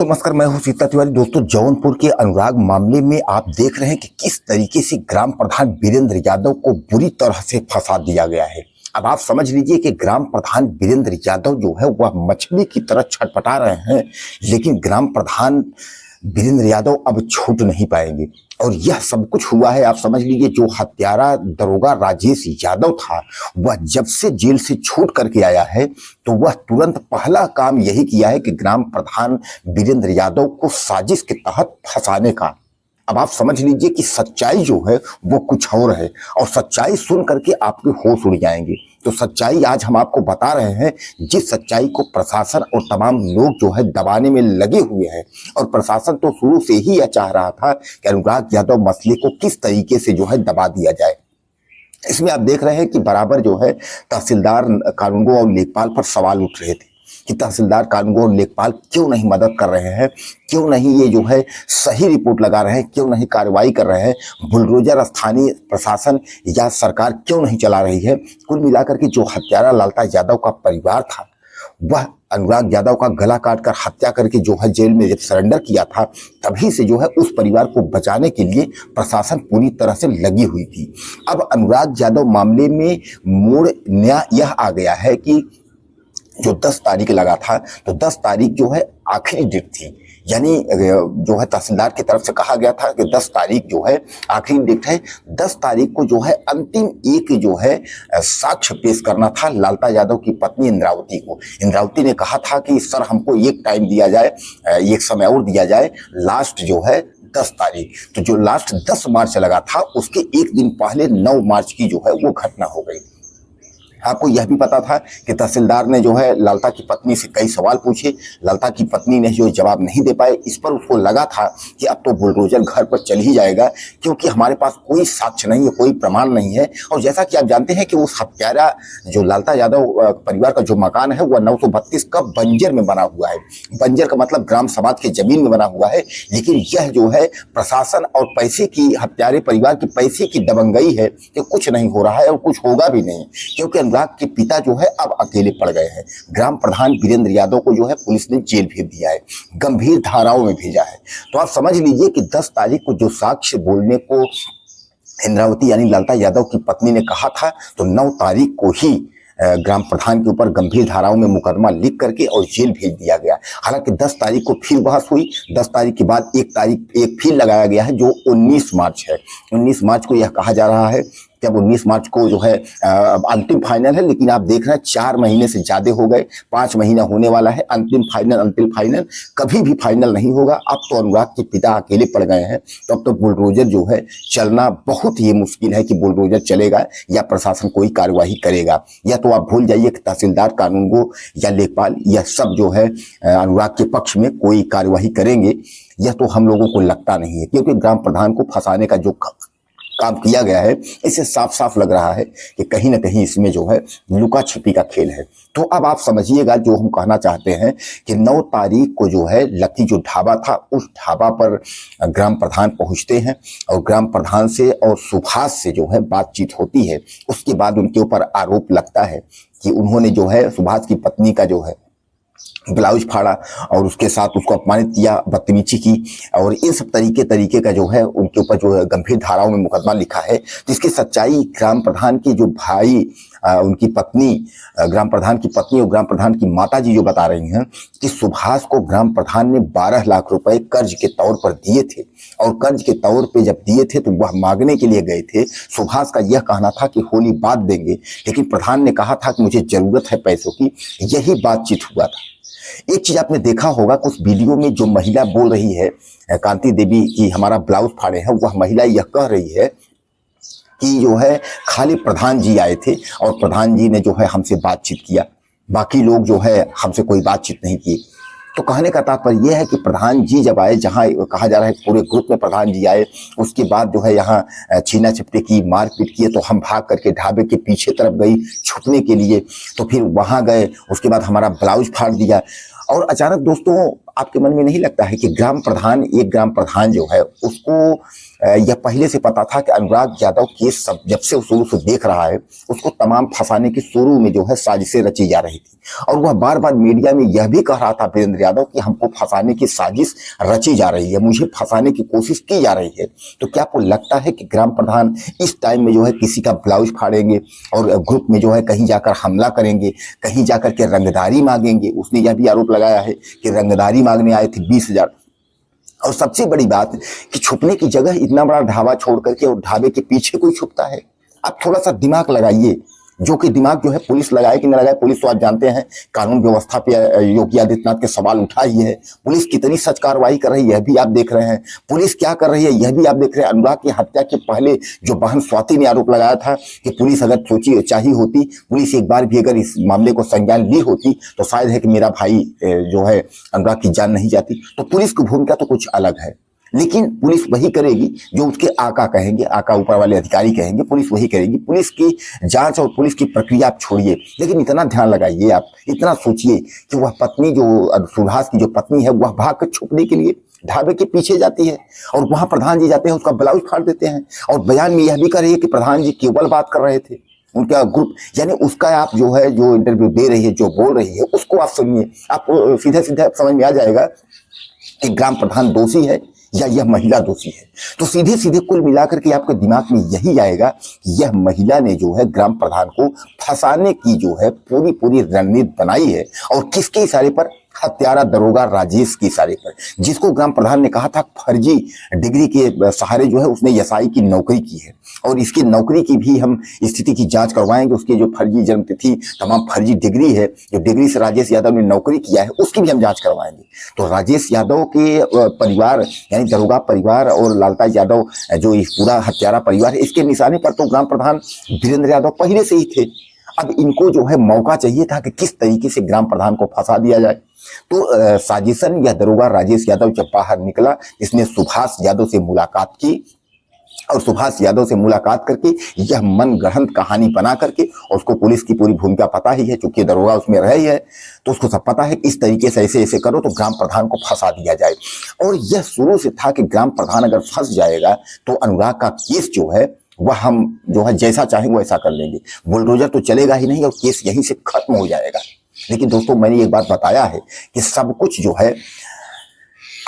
नमस्कार, मैं हूं सीता तिवारी। दोस्तों, जौनपुर के अनुराग मामले में आप देख रहे हैं कि किस तरीके से ग्राम प्रधान वीरेंद्र यादव को बुरी तरह से फंसा दिया गया है। अब आप समझ लीजिए कि ग्राम प्रधान वीरेंद्र यादव जो है वह मछली की तरह छटपटा रहे हैं, लेकिन ग्राम प्रधान वीरेंद्र यादव अब छूट नहीं पाएंगे। और यह सब कुछ हुआ है, आप समझ लीजिए, जो हत्यारा दरोगा राजेश यादव था वह जब से जेल से छूट करके आया है तो वह तुरंत पहला काम यही किया है कि ग्राम प्रधान वीरेंद्र यादव को साजिश के तहत फंसाने का। अब आप समझ लीजिए कि सच्चाई जो है वो कुछ और है, और सच्चाई सुन करके आपके होश उड़ जाएंगे। तो सच्चाई आज हम आपको बता रहे हैं, जिस सच्चाई को प्रशासन और तमाम लोग जो है दबाने में लगे हुए हैं। और प्रशासन तो शुरू से ही यह चाह रहा था कि अनुराग यादव मसले को किस तरीके से जो है दबा दिया जाए। इसमें आप देख रहे हैं कि बराबर जो है तहसीलदार कानूनगो और लेखपाल पर सवाल उठ रहे थे कि तहसीलदार कानूनगो और लेखपाल क्यों नहीं मदद कर रहे हैं, क्यों नहीं ये जो है सही रिपोर्ट लगा रहे हैं, क्यों नहीं कार्रवाई कर रहे हैं, बुलडोजर स्थानीय प्रशासन या सरकार क्यों नहीं चला रही है। कुल मिलाकर के जो हत्यारा लालता यादव का परिवार था वह अनुराग यादव का गला काटकर हत्या करके जो है जेल में जब सरेंडर किया था, तभी से जो है उस परिवार को बचाने के लिए प्रशासन पूरी तरह से लगी हुई थी। अब अनुराग यादव मामले में मोड़ नया यह आ गया है कि जो 10 तारीख लगा था, तो 10 तारीख जो है आखिरी डेट थी। यानी जो है तहसीलदार की तरफ से कहा गया था कि 10 तारीख जो है आखिरी डेट है। 10 तारीख को जो है अंतिम एक जो है साक्ष्य पेश करना था लालता यादव की पत्नी इंद्रावती को। इंद्रावती ने कहा था कि सर, हमको एक टाइम दिया जाए, एक समय और दिया जाए, लास्ट जो है 10 तारीख। तो जो लास्ट 10 मार्च लगा था उसके एक दिन पहले 9 मार्च की जो है वो घटना हो गई। आपको यह भी पता था कि तहसीलदार ने जो है लालता की पत्नी से कई सवाल पूछे, लालता की पत्नी ने जो जवाब नहीं दे पाए। इस पर उसको लगा था कि अब तो बुलडोजर घर पर चल ही जाएगा, क्योंकि हमारे पास कोई साक्ष्य नहीं है, कोई प्रमाण नहीं है। और जैसा कि आप जानते हैं कि उस हत्यारा जो लालता यादव परिवार का जो मकान है वह 932 का बंजर में बना हुआ है। बंजर का मतलब ग्राम समाज की जमीन में बना हुआ है। लेकिन यह जो है प्रशासन और पैसे की, हत्यारे परिवार की पैसे की दबंगई है कि कुछ नहीं हो रहा है और कुछ होगा भी नहीं, क्योंकि अनुराग के पिता जो है अब अकेले पड़ गए हैं। ग्राम प्रधान वीरेंद्र यादव को जो है पुलिस ने जेल भेज दिया है, गंभीर धाराओं में भेजा है। तो आप समझ लीजिए कि 10 तारीख को जो साक्ष्य बोलने को इंद्रावती यानी लालता यादव की पत्नी ने कहा था, तो 9 तारीख को ही ग्राम प्रधान के ऊपर गंभीर धाराओं में मुकदमा लिख करके और जेल भेज दिया गया। हालांकि 10 तारीख को फिर बहस हुई। 10 तारीख के बाद एक फिर लगाया गया है जो 19 मार्च है। 19 मार्च को यह कहा जा रहा है कि अब 19 मार्च को जो है अंतिम फाइनल है। लेकिन आप देख रहे हैं 4 महीने से ज्यादा हो गए, 5 महीना होने वाला है। अंतिम फाइनल कभी भी फाइनल नहीं होगा। अब तो अनुराग के पिता अकेले पड़ गए हैं, तो अब तो बुलडोजर जो है चलना बहुत ही मुश्किल है कि बुलडोजर चलेगा या प्रशासन कोई कार्यवाही करेगा। या तो आप भूल जाइए कि तहसीलदार कानूनगो या लेखपाल यह सब जो है अनुराग के पक्ष में कोई कार्यवाही करेंगे, यह तो हम लोगों को लगता नहीं है। क्योंकि ग्राम प्रधान को फंसाने का जो काम किया गया है, इससे साफ साफ लग रहा है कि कहीं ना कहीं इसमें जो है लुका छिपी का खेल है। तो अब आप समझिएगा जो हम कहना चाहते हैं कि 9 तारीख को जो है लकी जो ढाबा था, उस ढाबा पर ग्राम प्रधान पहुंचते हैं और ग्राम प्रधान से और सुभाष से जो है बातचीत होती है। उसके बाद उनके ऊपर आरोप लगता है कि उन्होंने जो है सुभाष की पत्नी का जो है ब्लाउज फाड़ा और उसके साथ उसको अपमानित किया, बदतमीजी की, और इन सब तरीके का जो है उनके ऊपर जो है गंभीर धाराओं में मुकदमा लिखा है। जिसकी सच्चाई ग्राम प्रधान की जो भाई, उनकी पत्नी, ग्राम प्रधान की पत्नी और ग्राम प्रधान की माता जी जो बता रही हैं कि सुभाष को ग्राम प्रधान ने 12 लाख रुपए कर्ज के तौर पर दिए थे, और कर्ज के तौर पे जब दिए थे तो वह मांगने के लिए गए थे। सुभाष का यह कहना था कि होली बाद देंगे, लेकिन प्रधान ने कहा था कि मुझे जरूरत है पैसों की। यही बातचीत हुआ था। एक चीज आपने देखा होगा कुछ वीडियो में, जो महिला बोल रही है कांति देवी की हमारा ब्लाउज फाड़े हैं, वह महिला यह कह रही है कि जो है खाली प्रधान जी आए थे और प्रधान जी ने जो है हमसे बातचीत किया, बाकी लोग जो है हमसे कोई बातचीत नहीं की। तो कहने का तात्पर्य यह है कि प्रधान जी जब आए, जहां कहा जा रहा है पूरे ग्रुप में प्रधान जी आए, उसके बाद जो है यहाँ छीना झपटी की, मारपीट किए, तो हम भाग करके ढाबे के पीछे तरफ गई छुपने के लिए। तो फिर वहां गए, उसके बाद हमारा ब्लाउज फाड़ दिया। और अचानक दोस्तों आपके मन में नहीं लगता है कि एक ग्राम प्रधान जो है उसको यह पहले से पता था कि अनुराग यादव केस सब जब से शुरू से देख रहा है, उसको तमाम फंसाने की शुरू में जो है साजिशें रची जा रही थी, और वह बार बार मीडिया में यह भी कह रहा था वीरेंद्र यादव कि हमको फंसाने की साजिश रची जा रही है, मुझे फंसाने की कोशिश की जा रही है। तो क्या आपको लगता है कि ग्राम प्रधान इस टाइम में जो है किसी का ब्लाउज फाड़ेंगे और ग्रुप में जो है कहीं जाकर हमला करेंगे, कहीं जाकर के रंगदारी मांगेंगे? उसने यह भी आरोप लगाया है कि रंगदारी मांगने आए थे 20,000। और सबसे बड़ी बात कि छुपने की जगह इतना बड़ा ढाबा छोड़ करके और ढाबे के पीछे कोई छुपता है? आप थोड़ा सा दिमाग लगाइए, जो कि दिमाग जो है पुलिस लगाए कि न लगाए। पुलिस तो आप जानते हैं कानून व्यवस्था पे योगी आदित्यनाथ के सवाल उठा ही है। पुलिस कितनी सच कार्रवाई कर रही है यह भी आप देख रहे हैं, पुलिस क्या कर रही है यह भी आप देख रहे हैं। अनुराग की हत्या के पहले जो बहन स्वाति ने आरोप लगाया था कि पुलिस अगर सोची चाहिए होती, पुलिस एक बार भी अगर इस मामले को संज्ञान ली होती तो शायद है कि मेरा भाई जो है अनुराग की जान नहीं जाती। तो पुलिस की भूमिका तो कुछ अलग है, लेकिन पुलिस वही करेगी जो उसके आका कहेंगे, आका ऊपर वाले अधिकारी कहेंगे, पुलिस वही करेगी। पुलिस की जांच और पुलिस की प्रक्रिया आप छोड़िए, लेकिन इतना ध्यान लगाइए, आप इतना सोचिए कि वह पत्नी जो सुभाष की जो पत्नी है वह भाग कर छुपने के लिए ढाबे के पीछे जाती है, और वहां प्रधान जी जाते हैं, उसका ब्लाउज फाड़ देते हैं, और बयान में यह भी कर रही है कि प्रधान जी केवल बात कर रहे थे, उनका ग्रुप यानी उसका आप जो है जो इंटरव्यू दे रही है, जो बोल रही है उसको आप सुनिए, आपको सीधे सीधे समझ में आ जाएगा कि ग्राम प्रधान दोषी है या यह महिला दोषी है। तो सीधे सीधे कुल मिलाकर के आपके दिमाग में यही आएगा कि यह महिला ने जो है ग्राम प्रधान को फंसाने की जो है पूरी पूरी रणनीति बनाई है, और किसके इशारे पर? हत्यारा दरोगा राजेश के इशारे पर, जिसको ग्राम प्रधान ने कहा था फर्जी डिग्री के सहारे जो है उसने एसआई की नौकरी की है, और इसकी नौकरी की भी हम स्थिति की जांच करवाएंगे। उसकी जो फर्जी जन्म तिथि, तमाम फर्जी डिग्री है, जो डिग्री से राजेश यादव ने नौकरी किया है, उसकी भी हम जांच करवाएंगे। तो राजेश यादव के परिवार यानी दरोगा परिवार और लालता यादव जो इस पूरा हत्यारा परिवार है, इसके निशाने पर तो ग्राम प्रधान वीरेंद्र यादव पहले से ही थे। अब इनको जो है मौका चाहिए था कि किस तरीके से ग्राम प्रधान को फंसा दिया जाए। तो साजिशन यह दरोगा राजेश यादव जब बाहर निकला, इसने सुभाष यादव से मुलाकात की, और सुभाष यादव से मुलाकात करके यह मनगढ़ंत कहानी बना करके, और उसको पुलिस की पूरी भूमिका पता ही है, चूंकि दरोगा उसमें रहे ही है, तो उसको सब पता है कि इस तरीके से ऐसे ऐसे करो तो ग्राम प्रधान को फंसा दिया जाए। और यह शुरू से था कि ग्राम प्रधान अगर फंस जाएगा तो अनुराग का केस जो है वह हम जो है जैसा चाहेंगे वैसा कर लेंगे, बुलडोजर तो चलेगा ही नहीं और केस यहीं से खत्म हो जाएगा। लेकिन दोस्तों मैंने एक बात बताया है कि सब कुछ जो है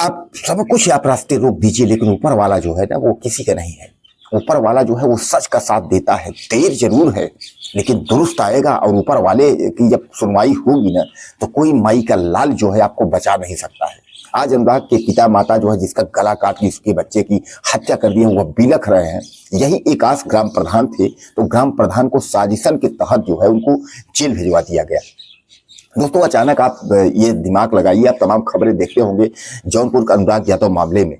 सब कुछ आप रास्ते रोक दीजिए, लेकिन ऊपर वाला जो है ना वो किसी का नहीं है। ऊपर वाला जो है वो सच का साथ देता है, देर जरूर है लेकिन दुरुस्त आएगा। और ऊपर वाले की जब सुनवाई होगी ना तो कोई माई का लाल जो है आपको बचा नहीं सकता है। आज अनुराग के पिता माता जो है जिसका गला काट के उसके बच्चे की हत्या कर दी है वह बिलख रहे हैं। यही एक आस ग्राम प्रधान थे, तो ग्राम प्रधान को साजिशन के तहत जो है उनको जेल भिजवा दिया गया। दोस्तों अचानक आप ये दिमाग लगाइए, आप तमाम खबरें देखते होंगे जौनपुर का अनुराग यादव मामले में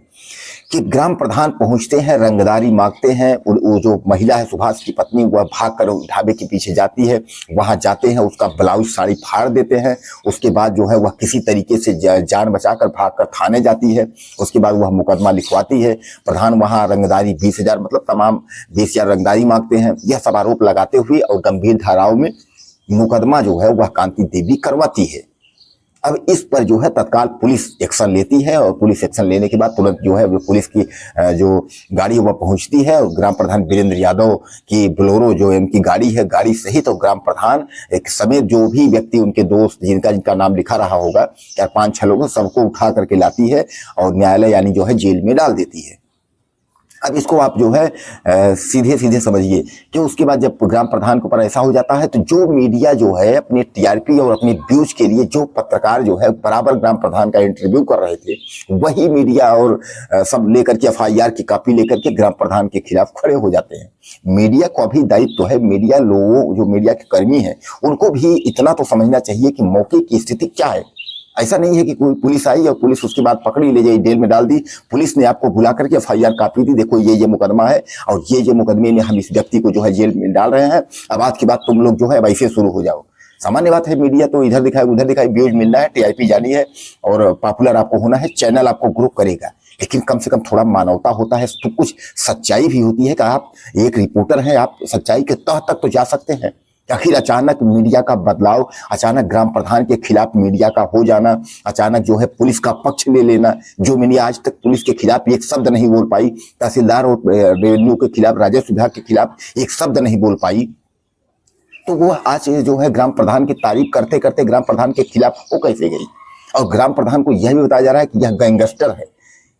कि ग्राम प्रधान पहुंचते हैं, रंगदारी मांगते हैं, वो जो महिला है सुभाष की पत्नी वह भाग कर ढाबे के पीछे जाती है, वहां जाते हैं, उसका ब्लाउज साड़ी फाड़ देते हैं। उसके बाद जो है वह किसी तरीके से जान बचाकर भागकर थाने जाती है। उसके बाद वह मुकदमा लिखवाती है। प्रधान वहां रंगदारी 20,000 मतलब तमाम 20,000 रंगदारी मांगते हैं। यह सब आरोप लगाते हुए और गंभीर धाराओं में मुकदमा जो है वह कांति देवी करवाती है। अब इस पर जो है तत्काल पुलिस एक्शन लेती है, और पुलिस एक्शन लेने के बाद तुरंत जो है वो पुलिस की जो गाड़ी वह पहुंचती है, और ग्राम प्रधान वीरेंद्र यादव की बोलेरो जो उनकी गाड़ी है, गाड़ी सहित और ग्राम प्रधान एक समेत जो भी व्यक्ति उनके दोस्त जिनका नाम लिखा रहा होगा 4-5-6 लोगों सबको उठा करके लाती है और न्यायालय यानी जो है जेल में डाल देती है। अब इसको आप जो है सीधे सीधे समझिए कि उसके बाद जब ग्राम प्रधान के ऊपर ऐसा हो जाता है तो जो मीडिया जो है अपने टीआरपी और अपने व्यूज के लिए जो पत्रकार जो है बराबर ग्राम प्रधान का इंटरव्यू कर रहे थे, वही मीडिया और सब लेकर के एफआईआर की कॉपी लेकर के ग्राम प्रधान के खिलाफ खड़े हो जाते हैं। मीडिया को भी दायित्व है, मीडिया लोगों जो मीडिया के कर्मी हैं उनको भी इतना तो समझना चाहिए कि मौके की स्थिति क्या है। ऐसा नहीं है कि कोई पुलिस आई और पुलिस उसके बाद पकड़ी ले जाई जेल में डाल दी। पुलिस ने आपको बुला करके एफआईआर कॉपी दी, देखो ये मुकदमा है और ये मुकदमे में हम इस व्यक्ति को जो है जेल में डाल रहे हैं, अब आज के बाद तुम लोग जो है वैसे शुरू हो जाओ। सामान्य बात है, मीडिया तो इधर दिखाए उधर दिखाए, व्यूज मिलना है, टीआरपी जानी है और पॉपुलर आपको होना है, चैनल आपको ग्रो करेगा, लेकिन कम से कम थोड़ा मानवता होता है, तो कुछ सच्चाई भी होती है कि आप एक रिपोर्टर हैं, आप सच्चाई के तह तक तो जा सकते हैं। आखिर अचानक मीडिया का बदलाव, अचानक ग्राम प्रधान के खिलाफ मीडिया का हो जाना, अचानक जो है पुलिस का पक्ष ले लेना, जो मीडिया आज तक पुलिस के खिलाफ एक शब्द नहीं बोल पाई, तहसीलदार और रेवेन्यू के खिलाफ, राजस्व विभाग के खिलाफ एक शब्द नहीं बोल पाई, तो वो आज जो है ग्राम प्रधान की तारीफ करते करते ग्राम प्रधान के खिलाफ हो कैसे गई। और ग्राम प्रधान को यह भी बताया जा रहा है कि यह गैंगस्टर है,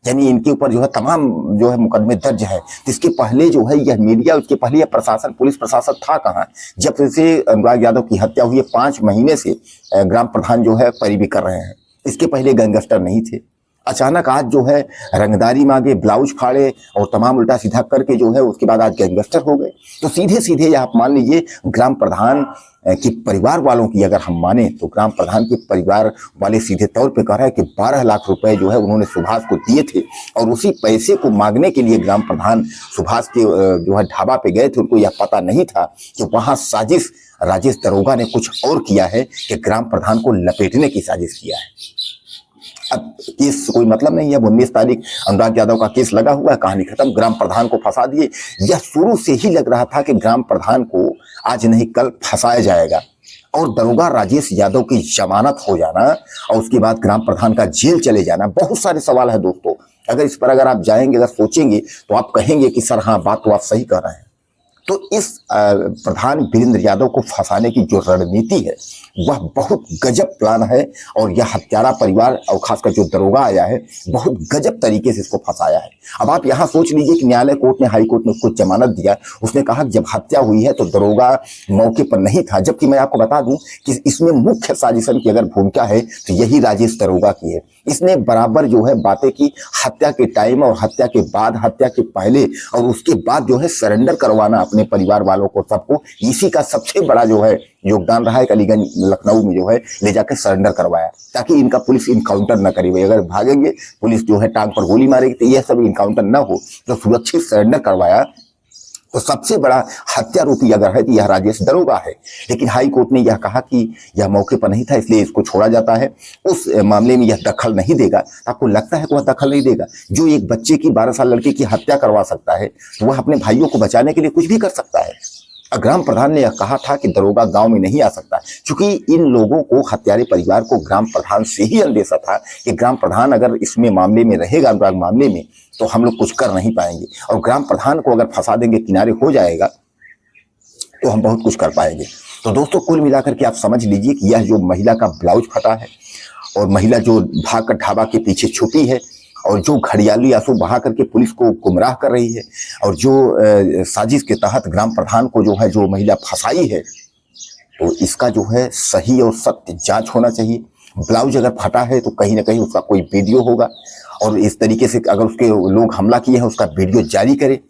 यानी इनके ऊपर जो है तमाम जो है मुकदमे दर्ज है। इसके पहले जो है यह मीडिया, उसके पहले यह प्रशासन, पुलिस प्रशासन था कहाँ? जब से अनुराग यादव की हत्या हुई है 5 महीने से ग्राम प्रधान जो है पैरवी कर रहे हैं। इसके पहले गैंगस्टर नहीं थे। अचानक आज जो है रंगदारी मांगे, ब्लाउज फाड़े और तमाम उल्टा सीधा करके जो है उसके बाद आज गैंगस्टर हो गए। तो सीधे सीधे आप मान लीजिए ग्राम प्रधान के परिवार वालों की अगर हम माने तो ग्राम प्रधान के परिवार वाले सीधे तौर पे कह रहे हैं कि 12 लाख रुपए जो है उन्होंने सुभाष को दिए थे और उसी पैसे को मांगने के लिए ग्राम प्रधान सुभाष के जो है ढाबा पे गए थे। उनको यह पता नहीं था कि वहां साजिश राजेश दरोगा ने कुछ और किया है, कि ग्राम प्रधान को लपेटने की साजिश किया है। अब केस कोई मतलब नहीं है, 19 तारीख अनुराग यादव का केस लगा हुआ है, कहानी खत्म, ग्राम प्रधान को फंसा दिए। यह शुरू से ही लग रहा था कि ग्राम प्रधान को आज नहीं कल फंसाया जाएगा और दरोगा राजेश यादव की जमानत हो जाना और उसके बाद ग्राम प्रधान का जेल चले जाना। बहुत सारे सवाल है दोस्तों, अगर इस पर अगर आप जाएंगे, अगर सोचेंगे तो आप कहेंगे कि सर हाँ, बात तो आप सही कह रहे हैं। तो इस प्रधान वीरेंद्र यादव को फंसाने की जो रणनीति है वह बहुत गजब प्लान है और यह हत्यारा परिवार और खासकर जो दरोगा आया है बहुत गजब तरीके से इसको फंसाया है। अब आप यहाँ सोच लीजिए कि न्यायालय कोर्ट ने, हाई कोर्ट ने उसको जमानत दिया, उसने कहा कि जब हत्या हुई है तो दरोगा मौके पर नहीं था, जबकि मैं आपको बता दूं कि इसमें मुख्य साजिशन की अगर भूमिका है तो यही राजेश दरोगा की है। इसने बराबर जो है बातें की, हत्या के टाइम और हत्या के बाद, हत्या के पहले और उसके बाद जो है सरेंडर करवाना अपने परिवार वालों को, सबको। इसी का सबसे बड़ा जो है योगदान रहा है, अलीगंज लखनऊ में जो है ले जाकर सरेंडर करवाया ताकि इनका पुलिस इनकाउंटर न करे। भाई अगर भागेंगे, पुलिस जो है टांग पर गोली मारेगी, तो यह सब इनकाउंटर न हो, तो सुरक्षित सरेंडर करवाया। तो सबसे बड़ा हत्यारोपी अगर है तो यह राजेश दरोगा है। लेकिन हाई कोर्ट ने यह कहा कि यह मौके पर नहीं था, इसलिए इसको छोड़ा जाता है, उस मामले में यह दखल नहीं देगा। आपको लगता है कि वह दखल नहीं देगा? जो एक बच्चे की 12 साल लड़के की हत्या करवा सकता है तो वह अपने भाइयों को बचाने के लिए कुछ भी कर सकता है। ग्राम प्रधान ने यह कहा था कि दरोगा गांव में नहीं आ सकता, क्योंकि इन लोगों को, हत्यारे परिवार को ग्राम प्रधान से ही अंदेशा था कि ग्राम प्रधान अगर इसमें मामले में रहेगा, अनुराग मामले में, तो हम लोग कुछ कर नहीं पाएंगे और ग्राम प्रधान को अगर फंसा देंगे, किनारे हो जाएगा, तो हम बहुत कुछ कर पाएंगे। तो दोस्तों कुल मिलाकर के आप समझ लीजिए कि यह जो महिला का ब्लाउज फटा है और महिला जो भागकर ढाबा के पीछे छुपी है और जो घड़ियाली आंसू बहा करके पुलिस को गुमराह कर रही है और जो साजिश के तहत ग्राम प्रधान को जो है जो महिला फंसाई है, तो इसका जो है सही और सत्य जांच होना चाहिए। ब्लाउज अगर फटा है तो कहीं ना कहीं उसका कोई वीडियो होगा और इस तरीके से अगर उसके लोग हमला किए हैं उसका वीडियो जारी करे,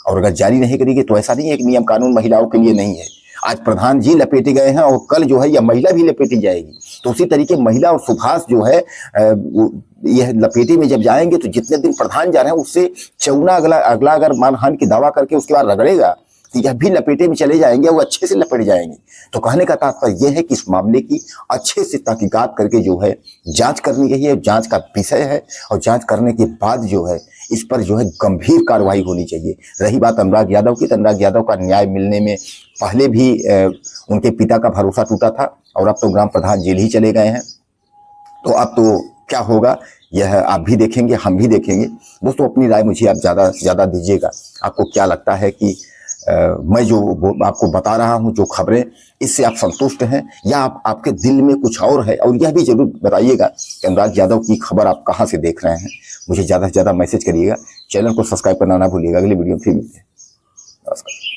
और अगर जारी नहीं करेंगे तो ऐसा नहीं है कि नियम कानून महिलाओं के लिए नहीं है। आज प्रधान जी लपेटे गए हैं और कल जो है यह महिला भी लपेटी जाएगी। तो उसी तरीके महिला और सुभाष जो है यह लपेटे में जब जाएंगे तो जितने दिन प्रधान जा रहे हैं उससे चौगुना अगला अगर मानहानि की दावा करके उसके बाद रगड़ेगा तो यह भी लपेटे में चले जाएंगे, वो अच्छे से लपेट जाएंगे। तो कहने का तात्पर्य यह है कि इस मामले की अच्छे से तहकीकात करके जो है जांच करनी चाहिए, जांच का विषय है और जांच करने के बाद जो है इस पर जो है गंभीर कार्रवाई होनी चाहिए। रही बात अनुराग यादव की, तो अनुराग यादव का न्याय मिलने में पहले भी उनके पिता का भरोसा टूटा था और अब तो ग्राम प्रधान जेल ही चले गए हैं। तो अब तो क्या होगा यह आप भी देखेंगे, हम भी देखेंगे। दोस्तों अपनी राय मुझे आप ज़्यादा से ज़्यादा दीजिएगा। आपको क्या लगता है कि मैं जो आपको बता रहा हूं जो खबरें, इससे आप संतुष्ट हैं या आपके दिल में कुछ और है? और यह भी जरूर बताइएगा कि अनुराग यादव की खबर आप कहां से देख रहे हैं। मुझे ज़्यादा से ज़्यादा मैसेज करिएगा। चैनल को सब्सक्राइब करना ना भूलिएगा। अगली वीडियो में फिर मिलते हैं। नमस्कार।